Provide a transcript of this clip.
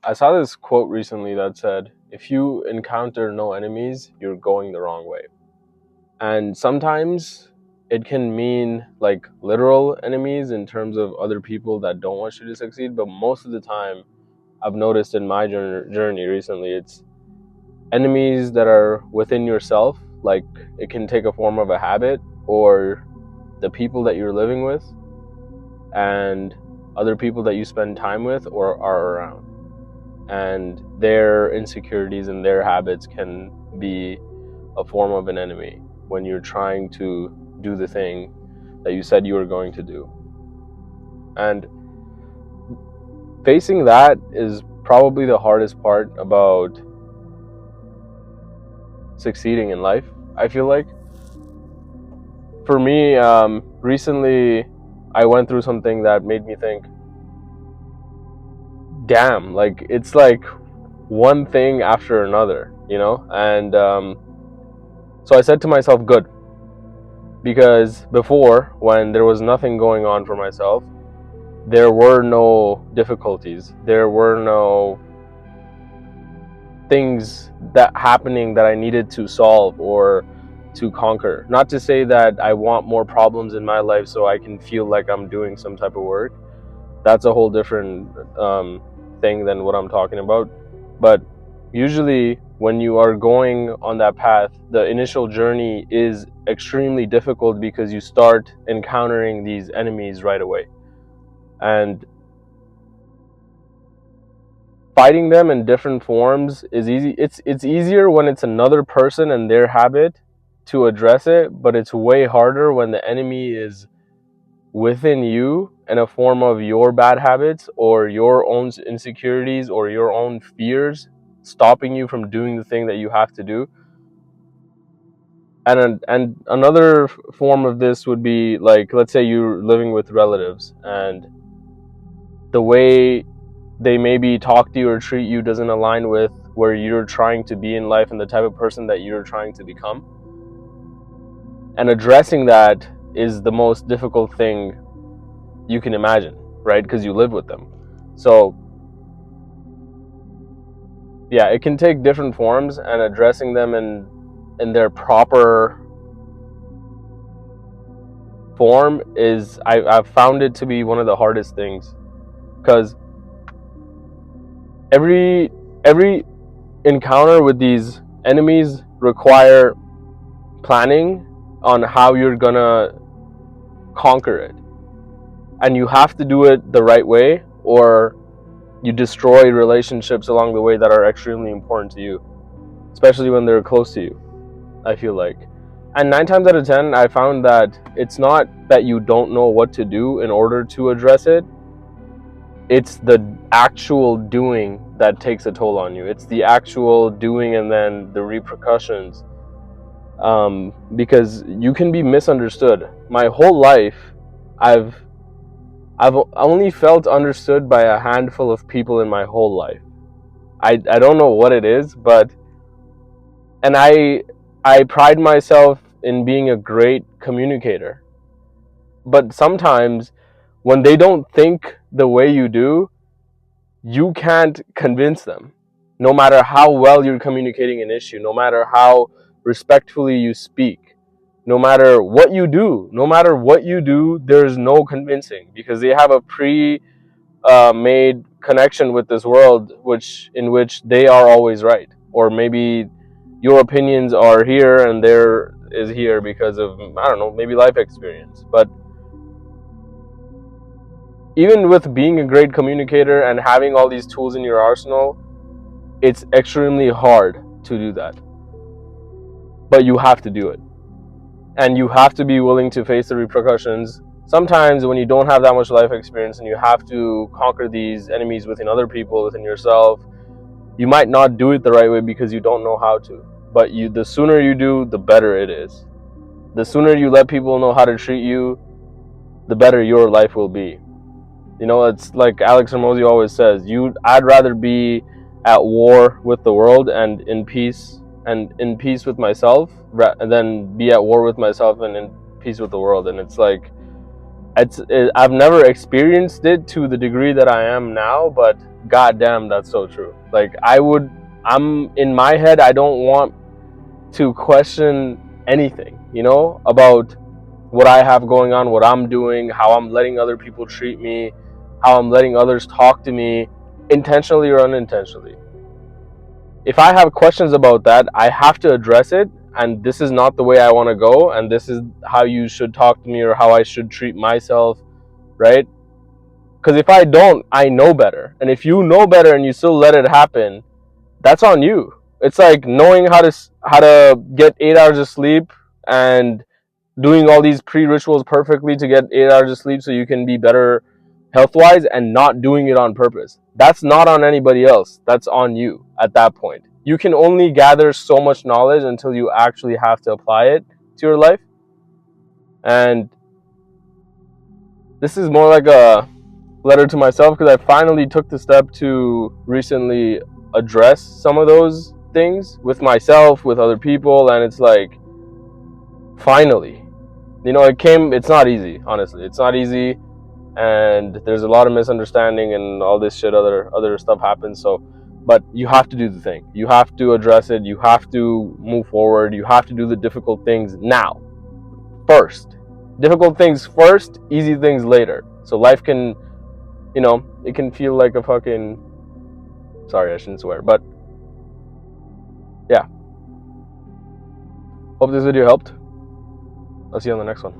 I saw this quote recently that said, if you encounter no enemies, you're going the wrong way. And sometimes it can mean like literal enemies in terms of other people that don't want you to succeed. But most of the time, I've noticed in my journey recently, it's enemies that are within yourself. Like it can take a form of a habit or the people that you're living with and other people that you spend time with or are around. And their insecurities and their habits can be a form of an enemy when you're trying to do the thing that you said you were going to do. And facing that is probably the hardest part about succeeding in life, I feel like. For me, recently I went through something that made me think, damn, like it's like one thing after another, you know? And so I said to myself, good. Because before, when there was nothing going on for myself, there were no difficulties. There were no things that happening that I needed to solve or to conquer. Not to say that I want more problems in my life so I can feel like I'm doing some type of work. That's a whole different thing than what I'm talking about. But usually when you are going on that path, the initial journey is extremely difficult because you start encountering these enemies right away. And fighting them in different forms is easy. It's easier when it's another person and their habit to address it, but it's way harder when the enemy is within you in a form of your bad habits or your own insecurities or your own fears stopping you from doing the thing that you have to do. And another form of this would be like, let's say you're living with relatives and the way they maybe talk to you or treat you doesn't align with where you're trying to be in life and the type of person that you're trying to become. And addressing that is the most difficult thing you can imagine, right? Because you live with them. So yeah, it can take different forms, and addressing them in their proper form is I've found it to be one of the hardest things, because every encounter with these enemies require planning on how you're gonna conquer it, and you have to do it the right way, or you destroy relationships along the way that are extremely important to you, especially when they're close to you, I feel like. And 9 times out of 10, I found that it's not that you don't know what to do in order to address it. It's the actual doing that takes a toll on you. It's the actual doing and then the repercussions. Because you can be misunderstood. My whole life, I've only felt understood by a handful of people in my whole life. I don't know what it is, but and I pride myself in being a great communicator. But sometimes when they don't think the way you do, you can't convince them. No matter how well you're communicating an issue, no matter how respectfully you speak, no matter what you do, there's no convincing, because they have a made connection with this world in which they are always right. Or maybe your opinions are here and there is here because of, I don't know, maybe life experience. But even with being a great communicator and having all these tools in your arsenal, it's extremely hard to do that. But you have to do it. And you have to be willing to face the repercussions. Sometimes when you don't have that much life experience and you have to conquer these enemies within other people, within yourself, you might not do it the right way because you don't know how to. But the sooner you do, the better it is. The sooner you let people know how to treat you, the better your life will be. You know, it's like Alex Hormozi always says, I'd rather be at war with the world and in peace with myself, and then be at war with myself and in peace with the world. And it's like, I've never experienced it to the degree that I am now, but goddamn, that's so true. Like, I'm in my head, I don't want to question anything, about what I have going on, what I'm doing, how I'm letting other people treat me, how I'm letting others talk to me, intentionally or unintentionally. If I have questions about that, I have to address it, and this is not the way I want to go, and this is how you should talk to me or how I should treat myself, right? Because if I don't, I know better. And if you know better and you still let it happen, that's on you. It's like knowing how to get 8 hours of sleep and doing all these pre-rituals perfectly to get 8 hours of sleep so you can be better health-wise, and not doing it on purpose. That's not on anybody else. That's on you at that point. You can only gather so much knowledge until you actually have to apply it to your life. And this is more like a letter to myself, because I finally took the step to recently address some of those things with myself, with other people, and it's like, finally, it's not easy, honestly. It's not easy, and there's a lot of misunderstanding and all this shit, other stuff happens. So, but you have to do the thing. You have to address it. You have to move forward. You have to do the difficult things now, first. Difficult things first, easy things later. So life can, it can feel like a fucking, sorry, I shouldn't swear, but yeah. Hope this video helped. I'll see you on the next one.